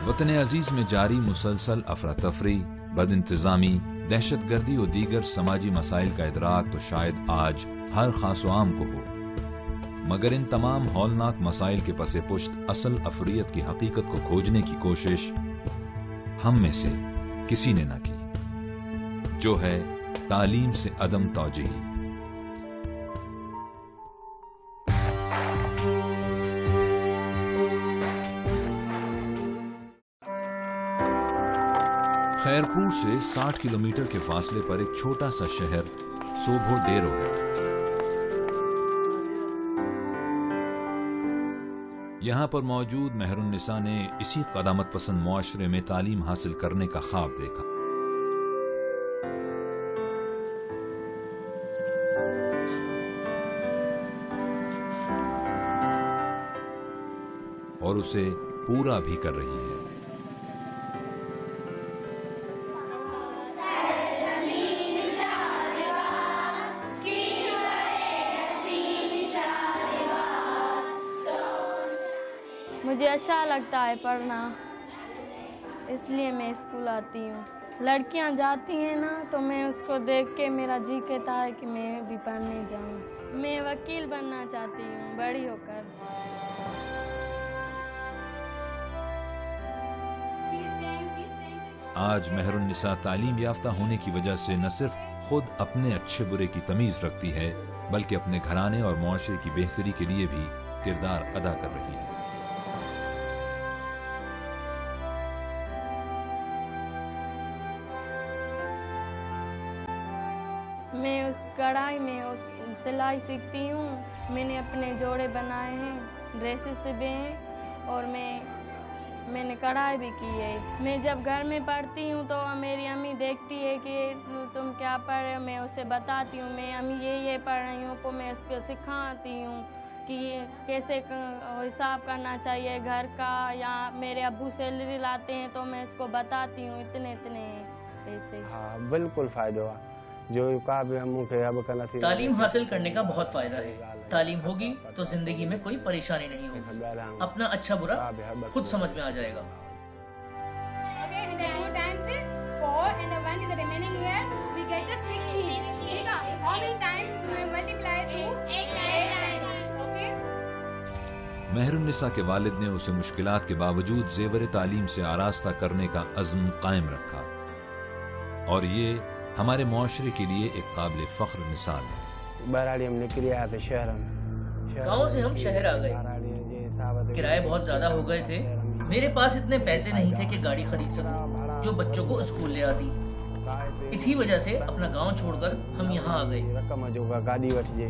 وطن عزیز میں جاری مسلسل افراتفری، بد انتظامی، دہشت گردی اور دیگر سماجی مسائل کا ادراک تو شاید آج ہر خاص و عام کو ہو، مگر ان تمام ہولناک مسائل کے پس پشت اصل افریت کی حقیقت کو کھوجنے کی کوشش ہم میں سے کسی نے نہ کی، جو ہے تعلیم سے عدم توجہی۔ خیرپور سے 60 کلومیٹر کے فاصلے پر ایک چھوٹا سا شہر سوبھو ڈیرو ہے۔ یہاں پر موجود مہر النساء نے اسی قدامت پسند معاشرے میں تعلیم حاصل کرنے کا خواب دیکھا اور اسے پورا بھی کر رہی ہے۔ مجھے اچھا لگتا ہے پڑھنا، اس لیے میں اسکول آتی ہوں۔ لڑکیاں جاتی ہیں نا تو میں اس کو دیکھ کے میرا جی کہتا ہے کہ میں بھی پڑھنے جاؤں۔ میں وکیل بننا چاہتی ہوں بڑی ہو کر۔ آج مہر النساء تعلیم یافتہ ہونے کی وجہ سے نہ صرف خود اپنے اچھے برے کی تمیز رکھتی ہے، بلکہ اپنے گھرانے اور معاشرے کی بہتری کے لیے بھی کردار ادا کر رہی ہے۔ میں اس کڑھائی میں سلائی سیکھتی ہوں، میں نے اپنے جوڑے بنائے ہیں، ڈریسز سلے ہیں اور میں نے کڑھائی بھی کی ہے۔ میں جب گھر میں پڑھتی ہوں تو میری امی دیکھتی ہے کہ تم کیا پڑھ رہے ہو، میں اسے بتاتی ہوں میں امی یہ پڑھ رہی ہوں، تو میں اس کو سکھاتی ہوں کہ کیسے حساب کرنا چاہیے گھر کا، یا میرے ابو سیلری لاتے ہیں تو میں اس کو بتاتی ہوں اتنے پیسے۔ ہاں بالکل فائدہ ہوا، جو تعلیم حاصل کرنے کا بہت فائدہ ہے۔ تعلیم ہوگی تو زندگی میں کوئی پریشانی نہیں ہوگی، اپنا اچھا برا خود سمجھ میں آ جائے گا۔ مہر النساء کے والد نے اسے مشکلات کے باوجود زیور تعلیم سے آراستہ کرنے کا عزم قائم رکھا، اور یہ ہمارے معاشرے کے لیے ایک قابل فخر مثال ہے۔ بہرحال ہم نکلے آتے شہر میں، گاؤں سے ہم شہر آ گئے، کرائے بہت زیادہ ہو گئے تھے، میرے پاس اتنے پیسے نہیں تھے کہ گاڑی خرید سکوں جو بچوں کو اسکول لے آتی، اسی وجہ سے اپنا گاؤں چھوڑ کر ہم یہاں آ گئے۔ رقم جو گاڑی وٹھجے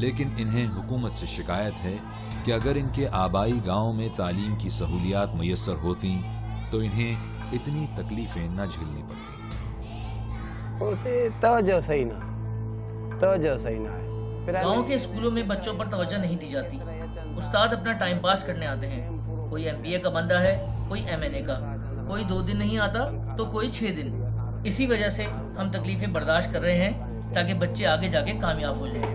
لیکن انہیں حکومت سے شکایت ہے کہ اگر ان کے آبائی گاؤں میں تعلیم کی سہولیات میسر ہوتی تو انہیں اتنی تکلیفیں نہ جھیلنی پڑتی۔ توجہ صحیح نہ ہے۔ گاؤں کے اسکولوں میں بچوں پر توجہ نہیں دی جاتی، استاد اپنا ٹائم پاس کرنے آتے ہیں، کوئی ایم بی اے کا بندہ ہے، کوئی ایم این اے کا، کوئی 2 دن نہیں آتا تو کوئی 6 دن۔ اسی وجہ سے ہم تکلیفیں برداشت کر رہے ہیں تاکہ بچے آگے جا کے کامیاب ہو جائیں۔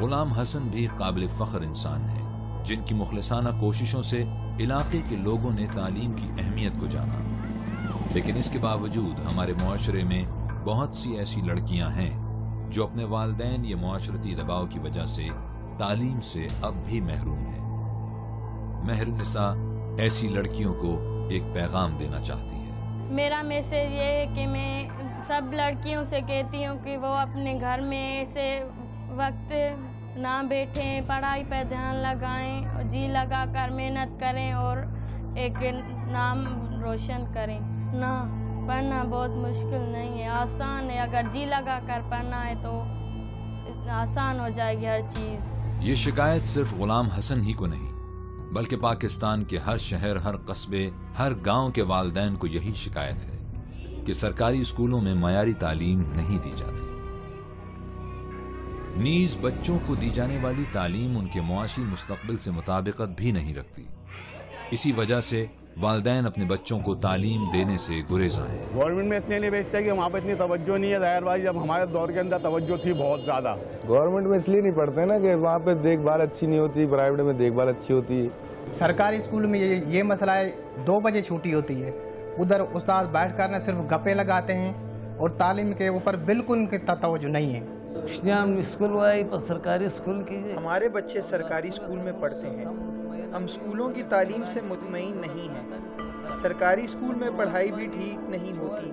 غلام حسن بھی قابل فخر انسان ہے جن کی مخلصانہ کوششوں سے علاقے کے لوگوں نے تعلیم کی اہمیت کو جانا، لیکن اس کے باوجود ہمارے معاشرے میں بہت سی ایسی لڑکیاں ہیں جو اپنے والدین یا معاشرتی دباؤ کی وجہ سے تعلیم سے اب بھی محروم ہیں۔ مہر النساء ایسی لڑکیوں کو ایک پیغام دینا چاہتی ہے۔ میرا میسج یہ ہے کہ میں سب لڑکیوں سے کہتی ہوں کہ وہ اپنے گھر میں ایسے وقت نہ بیٹھیں، پڑھائی پہ دھیان لگائیں، جی لگا کر محنت کریں اور ایک نام روشن کریں۔ نہ پڑھنا بہت مشکل نہیں ہے، آسان ہے، اگر جی لگا کر پڑھنا ہے تو آسان ہو جائے گی ہر چیز۔ یہ شکایت صرف غلام حسن ہی کو نہیں بلکہ پاکستان کے ہر شہر، ہر قصبے، ہر گاؤں کے والدین کو یہی شکایت ہے کہ سرکاری اسکولوں میں معیاری تعلیم نہیں دی جاتی۔ نیز بچوں کو دی جانے والی تعلیم ان کے معاشی مستقبل سے مطابقت بھی نہیں رکھتی. اسی وجہ سے والدین اپنے بچوں کو تعلیم دینے سے گریزاں ہیں. گورنمنٹ میں اس لیے نہیں بھیجتے کہ وہاں پہ اتنی توجہ نہیں ہے. ظاہر بات جب ہمارے دور کے اندر توجہ تھی بہت زیادہ. گورنمنٹ میں اس لیے نہیں پڑھتے نا کہ وہاں پہ دیکھ بھال اچھی نہیں ہوتی, پرائیویٹ میں دیکھ بھال اچھی ہوتی ہے. سرکاری اسکول میں یہ مسئلہ ہے 2 بجے چھٹی ہوتی ہے, ادھر استاد بیٹھ کر صرف گپے لگاتے ہیں اور تعلیم کے اوپر بالکل ان کی توجہ نہیں ہے. سرکاری اسکول کی ہمارے بچے سرکاری اسکول میں پڑھتے ہیں. ہم اسکولوں کی تعلیم سے مطمئن نہیں ہیں. سرکاری اسکول میں پڑھائی بھی ٹھیک نہیں ہوتی.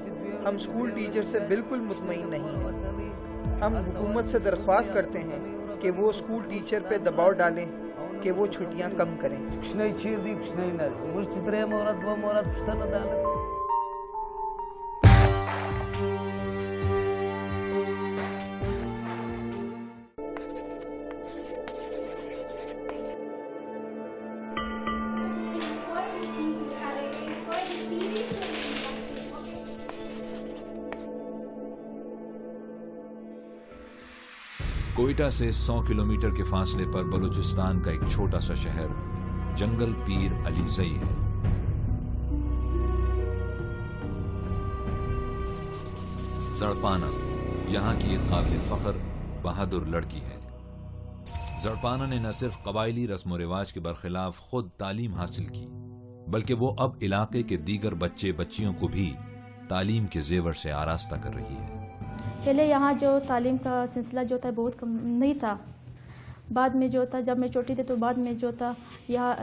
ہم اسکول ٹیچر سے بالکل مطمئن نہیں ہیں. ہم حکومت سے درخواست کرتے ہیں کہ وہ اسکول ٹیچر پہ دباؤ ڈالیں کہ وہ چھٹیاں کم کریں. کوئٹہ سے 100 کلومیٹر کے فاصلے پر بلوچستان کا ایک چھوٹا سا شہر جنگل پیر علی زئی ہے. زڑپانہ یہاں کی ایک قابل فخر بہادر لڑکی ہے. زڑپانہ نے نہ صرف قبائلی رسم و رواج کے برخلاف خود تعلیم حاصل کی, بلکہ وہ اب علاقے کے دیگر بچے بچیوں کو بھی تعلیم کے زیور سے آراستہ کر رہی ہے. پہلے یہاں جو تعلیم کا سلسلہ جو تھا بہت کم نہیں تھا. بعد میں جو تھا جب میں چھوٹی تھی تو بعد میں جو تھا یہاں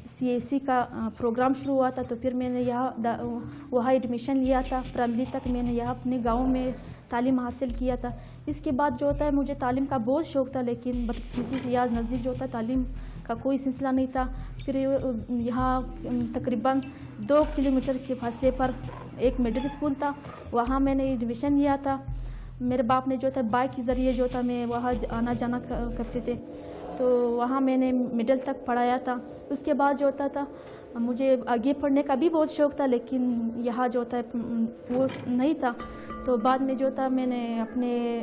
CAC کا پروگرام شروع ہوا تھا, تو پھر میں نے یہاں وہاں ایڈمیشن لیا تھا. پرائمری تک میں نے یہاں اپنے گاؤں میں تعلیم حاصل کیا تھا. اس کے بعد جو ہوتا ہے مجھے تعلیم کا بہت شوق تھا, لیکن بدقسمتی سے یہاں نزدیک جو ہوتا ہے تعلیم کا کوئی سلسلہ نہیں تھا. پھر یہاں تقریباً 2 کلومیٹر کے فاصلے پر ایک مڈل اسکول تھا, وہاں میں نے ایڈمیشن لیا تھا. میرے باپ نے جو تھا بائک کے ذریعے جو تھا میں وہاں آنا جانا کرتے تھے, تو وہاں میں نے مڈل تک پڑھایا تھا. اس کے بعد جو ہوتا تھا مجھے آگے پڑھنے کا بھی بہت شوق تھا, لیکن یہاں جو ہوتا ہے وہ نہیں تھا. تو بعد میں جو تھا میں نے اپنے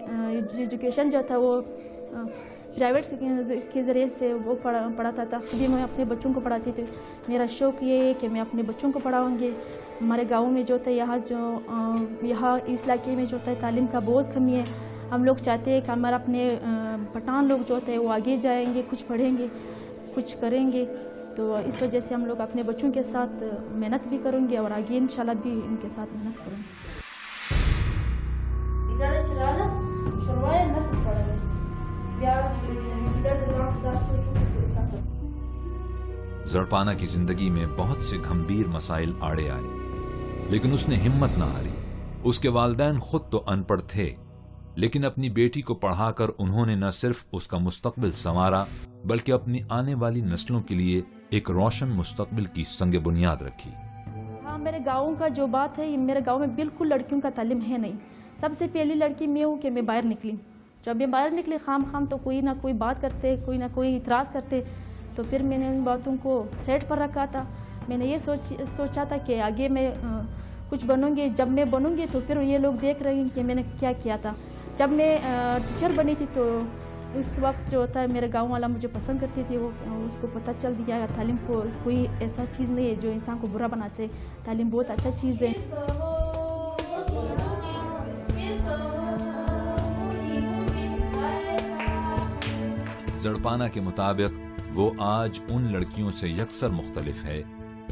ایجوکیشن جو تھا وہ پرائیویٹ کے ذریعے سے وہ پڑھاتا تھا. جی میں اپنے بچوں کو پڑھاتی تھی. میرا شوق یہ ہے کہ میں اپنے بچوں کو پڑھاؤں گی. ہمارے گاؤں میں جو ہوتا ہے یہاں اس علاقے میں جو ہوتا ہے تعلیم کا بہت کمی ہے. ہم لوگ چاہتے ہیں کہ ہمارا اپنے پٹھان لوگ جو ہوتے ہیں وہ آگے جائیں گے, کچھ پڑھیں گے, کچھ کریں گے. تو اس وجہ سے ہم لوگ اپنے بچوں کے ساتھ محنت بھی کریں گے اور آگے انشاءاللہ بھی ان کے ساتھ محنت کریں گے. زڑپانہ کی زندگی میں بہت سے گھمبیر مسائل آڑے آئے, لیکن اس نے ہمت نہ ہاری. اس کے والدین خود تو ان پڑھ تھے, لیکن اپنی بیٹی کو پڑھا کر انہوں نے نہ صرف اس کا مستقبل سنوارا بلکہ اپنی آنے والی نسلوں کے لیے ایک روشن مستقبل کی سنگ بنیاد رکھی. ہاں, میرے گاؤں کا جو بات ہے, میرے گاؤں میں بالکل لڑکیوں کا تعلیم ہے نہیں. سب سے پہلی لڑکی میں ہوں کہ میں باہر نکلی. جب میں باہر نکلی خام تو کوئی نہ کوئی بات کرتے, کوئی نہ کوئی اعتراض کرتے. تو پھر میں نے ان باتوں کو سیٹ پر رکھا تھا. میں نے یہ سوچا تھا کہ آگے میں کچھ بنوں گی. جب میں بنوں گی تو پھر یہ لوگ دیکھ رہے ہیں کہ میں نے کیا کیا تھا. جب میں ٹیچر بنی تھی تو اس وقت جو ہوتا ہے میرے گاؤں والا مجھے پسند کرتی تھی. وہ اس کو پتہ چل دیا تعلیم کو کوئی ایسا چیز نہیں ہے جو انسان کو برا بناتے. تعلیم بہت اچھا چیز ہے. زڑپانہ کے مطابق وہ آج ان لڑکیوں سے یکسر مختلف ہے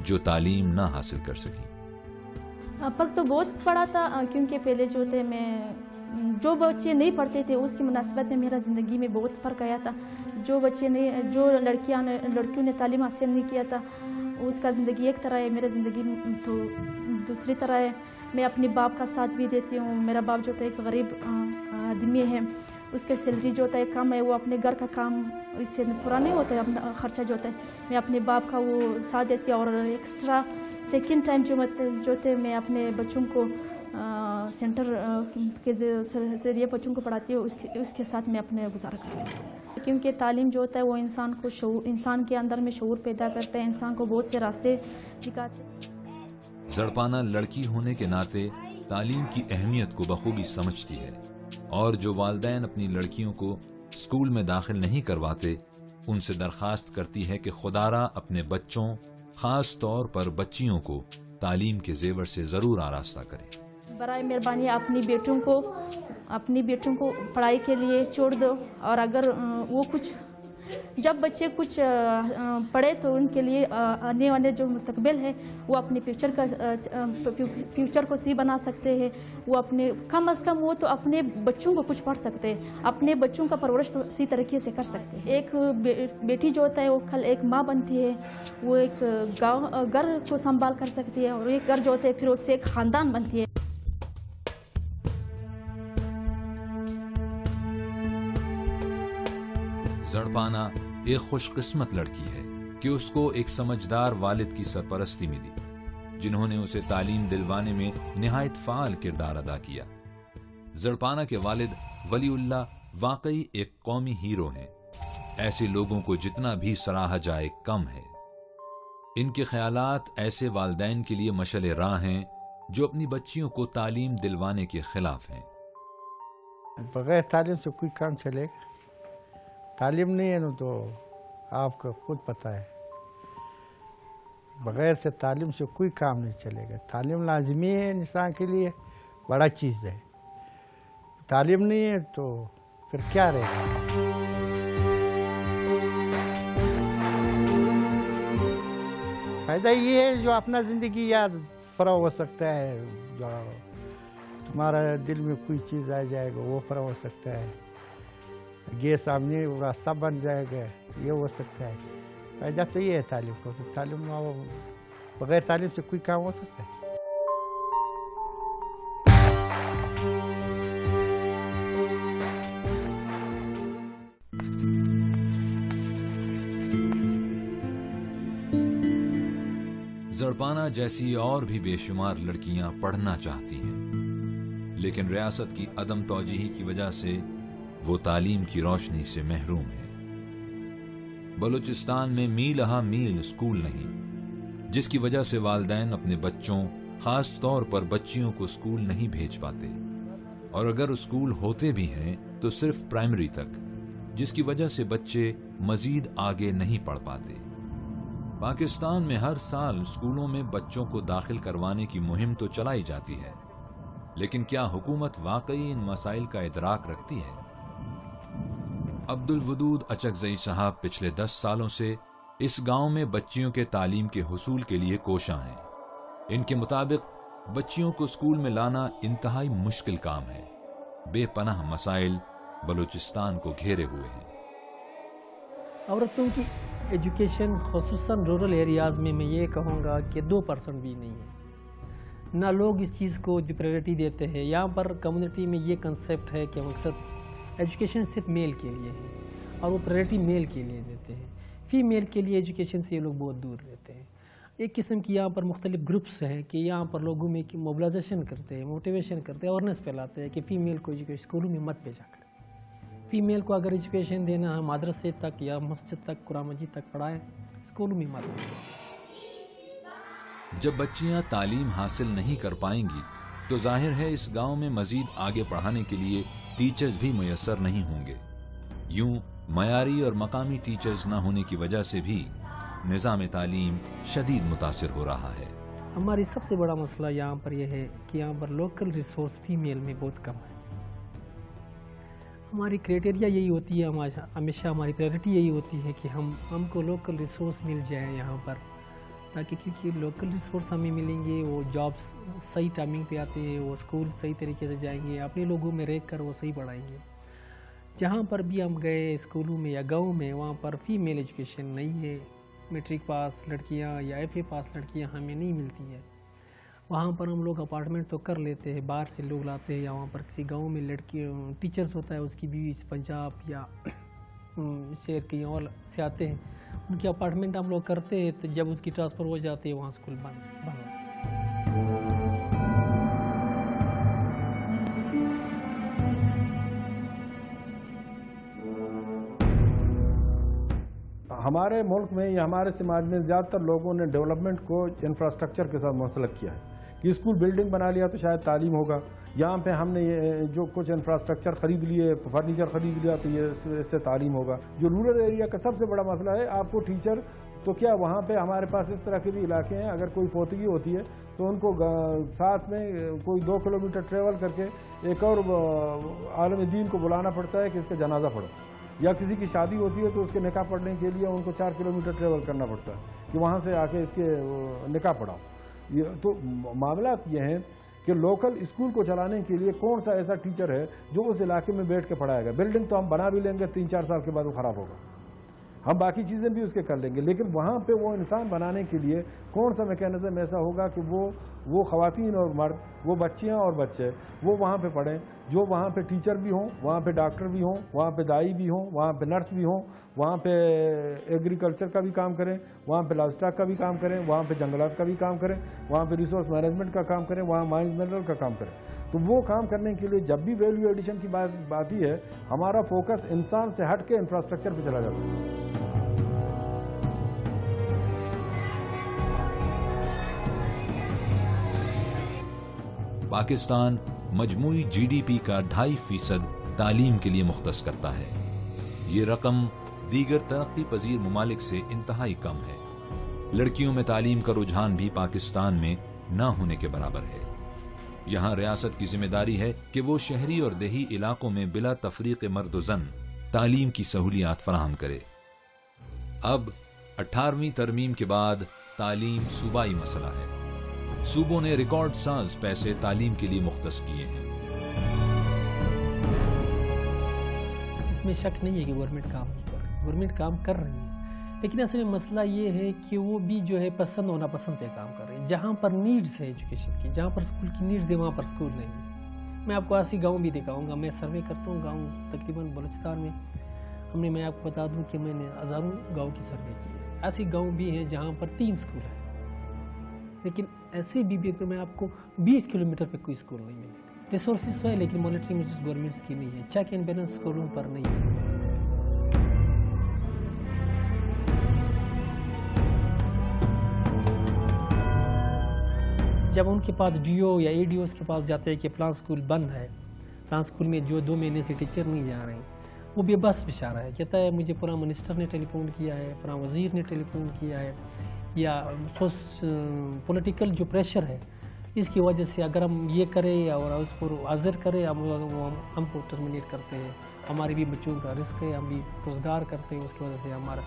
جو تعلیم نہ حاصل کر سکی. فرق تو بہت پڑا تھا, کیونکہ پہلے جو تھے میں جو بچے نہیں پڑھتے تھے اس کی مناسبت میں میرا زندگی میں بہت فرق آیا تھا. جو لڑکیوں نے تعلیم حاصل نہیں کیا تھا اس کا زندگی ایک طرح ہے, میرا زندگی تو دوسری طرح ہے. میں اپنے باپ کا ساتھ بھی دیتی ہوں. میرا باپ جو تھا ایک غریب آدمی ہے, اس کے سیلری جو ہوتا ہے کم ہے. وہ اپنے گھر کا کام اس سے پورا نہیں ہوتا ہے, اپنا خرچہ جو ہوتا ہے میں اپنے باپ کا وہ ساتھ دیتی ہوں. اور ایکسٹرا سیکنڈ ٹائم جو تھے میں اپنے بچوں کو سینٹر کے ذریعے بچوں کو پڑھاتی ہوں. اس کے ساتھ میں اپنے گزارا کرتی ہوں, کیونکہ تعلیم جو ہوتا ہے وہ انسان کے اندر میں شعور پیدا کرتا ہے, انسان کو بہت سے راستے دکھاتے ہیں. زڑپانہ لڑکی ہونے کے ناطے تعلیم کی اہمیت کو بخوبی سمجھتی ہے. اور جو والدین اپنی لڑکیوں کو اسکول میں داخل نہیں کرواتے ان سے درخواست کرتی ہے کہ خدارا اپنے بچوں خاص طور پر بچیوں کو تعلیم کے زیور سے ضرور آراستہ کریں۔ برائے مہربانی اپنی بیٹوں کو پڑھائی کے لیے چھوڑ دو، اور اگر وہ کچھ جب بچے کچھ پڑھے تو ان کے لیے آنے والے جو مستقبل ہے وہ اپنے فیوچر کو صحیح بنا سکتے ہیں۔ وہ اپنے کم از کم وہ تو اپنے بچوں کو کچھ پڑھ سکتے ہیں، اپنے بچوں کا پرورش تو اسی طریقے سے کر سکتے ہیں۔ ایک بیٹی جو ہوتا ہے وہ کل ایک ماں بنتی ہے، وہ ایک گھر کو سنبھال کر سکتی ہے، اور ایک گھر جو ہوتا ہے پھر اس سے ایک خاندان بنتی ہے۔ زڑپانا ایک خوش قسمت لڑکی ہے کہ اس کو ایک سمجھدار والد کی سرپرستی ملی، جنہوں نے اسے تعلیم دلوانے میں نہایت فعال کردار ادا کیا۔ زڑپانا کے والد ولی اللہ واقعی ایک قومی ہیرو ہیں۔ ایسے لوگوں کو جتنا بھی سراہا جائے کم ہے۔ ان کے خیالات ایسے والدین کے لیے مشعل راہ ہیں جو اپنی بچیوں کو تعلیم دلوانے کے خلاف ہیں۔ بغیر تعلیم سے کوئی کام چلے گا؟ تعلیم نہیں ہے نا تو آپ کو خود پتہ ہے، بغیر سے تعلیم سے کوئی کام نہیں چلے گا۔ تعلیم لازمی ہے انسان کے لیے، بڑا چیز ہے۔ تعلیم نہیں ہے تو پھر کیا رہے گا؟ فائدہ یہ ہے جو اپنا زندگی یاد فروغ ہو سکتا ہے، جو تمہارا دل میں کوئی چیز آ جائے گا وہ فروغ ہو سکتا ہے، یہ سامنے راستہ بن جائے گا یہ ہو سکتا ہے۔ فائدہ تو یہ ہے تعلیم کو، تعلیم بغیر تعلیم سے کوئی کام ہو سکتا ہے؟ زڑپانا جیسی اور بھی بے شمار لڑکیاں پڑھنا چاہتی ہیں، لیکن ریاست کی عدم توجیہی کی وجہ سے وہ تعلیم کی روشنی سے محروم ہے۔ بلوچستان میں میلہا میل اسکول نہیں، جس کی وجہ سے والدین اپنے بچوں خاص طور پر بچیوں کو اسکول نہیں بھیج پاتے، اور اگر اسکول ہوتے بھی ہیں تو صرف پرائمری تک، جس کی وجہ سے بچے مزید آگے نہیں پڑھ پاتے۔ پاکستان میں ہر سال اسکولوں میں بچوں کو داخل کروانے کی مہم تو چلائی جاتی ہے، لیکن کیا حکومت واقعی ان مسائل کا ادراک رکھتی ہے؟ عبد الودود اچکزئی صاحب پچھلے 10 سالوں سے اس گاؤں میں بچیوں کے تعلیم کے حصول کے لیے کوشاں ہیں۔ ان کے مطابق بچیوں کو اسکول میں لانا انتہائی مشکل کام ہے۔ بے پناہ مسائل بلوچستان کو گھیرے ہوئے ہیں۔ عورتوں کی ایجوکیشن خصوصاً رورل ایریاز میں یہ کہوں گا کہ 2% بھی نہیں ہے۔ نہ لوگ اس چیز کو جو پریورٹی دیتے ہیں۔ یہاں پر کمیونٹی میں یہ کنسیپٹ ہے کہ مقصد ایجوکیشن صرف میل کے لیے ہے، اور وہ پریورٹی میل کے لیے دیتے ہیں، فیمیل کے لیے ایجوکیشن سے یہ لوگ بہت دور رہتے ہیں۔ ایک قسم کی یہاں پر مختلف گروپس ہیں کہ یہاں پر لوگوں میں موبلائزیشن کرتے ہیں، موٹیویشن کرتے ہیں، اویئرنیس پھیلاتے ہیں کہ فیمیل کو ایجوکیشن اسکولوں میں مت بھیجا کریں۔ فیمیل کو اگر ایجوکیشن دینا ہے مدرسے تک یا مسجد تک، قرآن مجید تک پڑھائیں، اسکولوں میں مت بھیجیں۔ جب بچیاں تعلیم حاصل نہیں کر پائیں گی تو ظاہر ہے اس گاؤں میں مزید آگے پڑھانے کے لیے ٹیچرز بھی میسر نہیں ہوں گے۔ یوں معیاری اور مقامی ٹیچرز نہ ہونے کی وجہ سے بھی نظام تعلیم شدید متاثر ہو رہا ہے۔ ہماری سب سے بڑا مسئلہ یہاں پر یہ ہے کہ یہاں پر لوکل ریسورس فیمیل میں بہت کم ہے۔ ہماری کرائٹیریا یہی ہوتی ہے، ہمیشہ ہماری پریورٹی یہی ہوتی ہے کہ ہم کو لوکل ریسورس مل جائے یہاں پر، تاکہ کیونکہ لوکل ریسورس ہمیں ملیں گے، وہ جابس صحیح ٹائمنگ پہ آتے ہیں، وہ اسکول صحیح طریقے سے جائیں گے، اپنے لوگوں میں رہ کر وہ صحیح پڑھائیں گے۔ جہاں پر بھی ہم گئے اسکولوں میں یا گاؤں میں، وہاں پر فیمیل ایجوکیشن نہیں ہے، میٹرک پاس لڑکیاں یا ایف اے پاس لڑکیاں ہمیں نہیں ملتی ہیں۔ وہاں پر ہم لوگ اپارٹمنٹ تو کر لیتے ہیں، باہر سے لوگ لاتے ہیں، یا وہاں پر کسی گاؤں میں لڑکی ٹیچرز ہوتا ہے، اس کی بیوی پنجاب یا شہر کہیں اور سے آتے ہیں، ان کے اپارٹمنٹ ہم لوگ کرتے ہیں، تو جب اس کی ٹرانسفر ہو جاتی ہے وہاں اسکول بند۔ ہمارے ملک میں یا ہمارے سماج میں زیادہ تر لوگوں نے ڈیولپمنٹ کو انفراسٹرکچر کے ساتھ منسلک کیا ہے کہ اسکول بلڈنگ بنا لیا تو شاید تعلیم ہوگا. یہاں پہ ہم نے یہ جو کچھ انفراسٹرکچر خرید لیے، فرنیچر خرید لیا تو یہ اس سے تعلیم ہوگا. جو رورل ایریا کا سب سے بڑا مسئلہ ہے آپ کو ٹیچر، تو کیا وہاں پہ ہمارے پاس اس طرح کے بھی علاقے ہیں اگر کوئی فوتگی ہوتی ہے تو ان کو ساتھ میں کوئی 2 کلومیٹر ٹریول کر کے ایک اور عالم دین کو بلانا پڑتا ہے کہ اس کا جنازہ پڑھو، یا کسی کی شادی ہوتی ہے تو اس کے نکاح پڑھنے کے لیے ان کو 4 کلومیٹر ٹریول کرنا پڑتا ہے کہ وہاں سے آ کے اس کے نکاح پڑھاؤ. تو معاملات یہ ہیں کہ لوکل اسکول کو چلانے کے لیے کون سا ایسا ٹیچر ہے جو اس علاقے میں بیٹھ کے پڑھائے گا. بلڈنگ تو ہم بنا بھی لیں گے، 3-4 سال کے بعد وہ خراب ہوگا، ہم باقی چیزیں بھی اس کے کر لیں گے، لیکن وہاں پہ وہ انسان بنانے کے لیے کون سا میکینزم ایسا ہوگا کہ وہ خواتین اور مرد، وہ بچیاں اور بچے وہ وہاں پہ پڑھیں، جو وہاں پہ ٹیچر بھی ہوں، وہاں پہ ڈاکٹر بھی ہوں، وہاں پہ دائی بھی ہوں، وہاں پہ نرس بھی ہوں، وہاں پہ ایگریکلچر کا بھی کام کریں، وہاں پہ لائف اسٹاک کا بھی کام کریں، وہاں پہ جنگلات کا بھی کام کریں، وہاں پہ ریسورس مینجمنٹ کا کام کریں، وہاں مائنز منرل کا کام کریں. تو وہ کام کرنے کے لیے جب بھی ویلیو ایڈیشن کی بات آتی ہے ہمارا فوکس انسان سے ہٹ کے انفراسٹرکچر پہ چلا جاتا ہے. پاکستان مجموعی جی ڈی پی کا 2.5% تعلیم کے لیے مختص کرتا ہے. یہ رقم دیگر ترقی پذیر ممالک سے انتہائی کم ہے. لڑکیوں میں تعلیم کا رجحان بھی پاکستان میں نہ ہونے کے برابر ہے. یہاں ریاست کی ذمہ داری ہے کہ وہ شہری اور دیہی علاقوں میں بلا تفریق مرد و زن تعلیم کی سہولیات فراہم کرے. اب 18ویں ترمیم کے بعد تعلیم صوبائی مسئلہ ہے. صوبوں نے ریکارڈ ساز پیسے تعلیم کے لیے مختص کیے ہیں. اس میں شک نہیں ہے کہ گورنمنٹ کام نہیں کر رہی، گورنمنٹ کام کر رہی ہے، لیکن اصل میں مسئلہ یہ ہے کہ وہ بھی جو ہے پسند ہونا پسند پہ کام کر رہی ہے. جہاں پر نیڈز ہے ایجوکیشن کی، جہاں پر اسکول کی نیڈز ہے وہاں پر اسکول نہیں ہے. میں آپ کو ایسی گاؤں بھی دکھاؤں گا. میں سروے کرتا ہوں گاؤں تقریباً بلوچستان میں میں آپ کو بتا دوں کہ میں نے ہزاروں گاؤں کی سروے کی ہے. ایسی گاؤں بھی ہیں جہاں پر 3 اسکول ہیں، لیکن ایسے بھی میں آپ کو 20 کلومیٹر پہ کوئی اسکول نہیں ملے. ریسورسز تو ہے لیکن مانیٹرنگ گورنمنٹس کی نہیں ہے، چیک اینڈ بیلنس اسکولوں پر نہیں ہے. جب ان کے پاس ڈی او یا اے ڈی اوز کے پاس جاتے ہیں کہ فلاں اسکول بند ہے، فلاں اسکول میں جو 2 مہینے سے ٹیچر نہیں جا رہے ہیں، وہ بے بس بشارہ ہے. کہتا ہے مجھے فلاں منسٹر نے ٹیلی فون کیا ہے، فلاں وزیر نے ٹیلی فون کیا ہے، یا پولیٹیکل جو پریشر ہے اس کی وجہ سے اگر ہم یہ کریں اور اس کو حاضر کریں ہم کو ٹرمینیٹ کرتے ہیں. ہمارے بھی بچوں کا رزق ہے، ہم بھی روزگار کرتے ہیں، اس کی وجہ سے ہمارا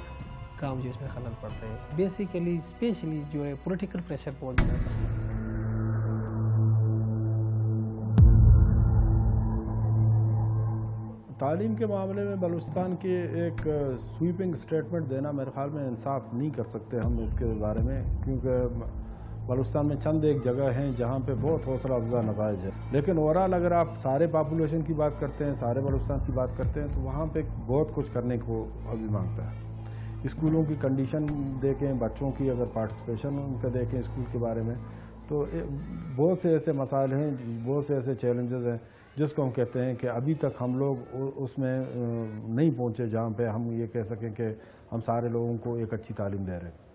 کام جو اس میں خلل پڑتا ہے. بیسیکلی اسپیشلی جو ہے پولیٹیکل پریشر بہت زیادہ ہے. تعلیم کے معاملے میں بلوچستان کے ایک سویپنگ سٹیٹمنٹ دینا میرے خیال میں انصاف نہیں کر سکتے ہم اس کے بارے میں، کیونکہ بلوچستان میں چند ایک جگہ ہیں جہاں پہ بہت حوصلہ افزا نتائج ہے. لیکن اوورآل اگر آپ سارے پاپولیشن کی بات کرتے ہیں، سارے بلوچستان کی بات کرتے ہیں تو وہاں پہ بہت کچھ کرنے کو ابھی مانگتا ہے. اسکولوں کی کنڈیشن دیکھیں، بچوں کی اگر پارٹیسپیشن ان کا دیکھیں اسکول کے بارے میں، تو بہت سے ایسے مسائل ہیں، بہت سے ایسے چیلنجز ہیں جس کو ہم کہتے ہیں کہ ابھی تک ہم لوگ اس میں نہیں پہنچے جہاں پہ ہم یہ کہہ سکیں کہ ہم سارے لوگوں کو ایک اچھی تعلیم دے رہے ہیں.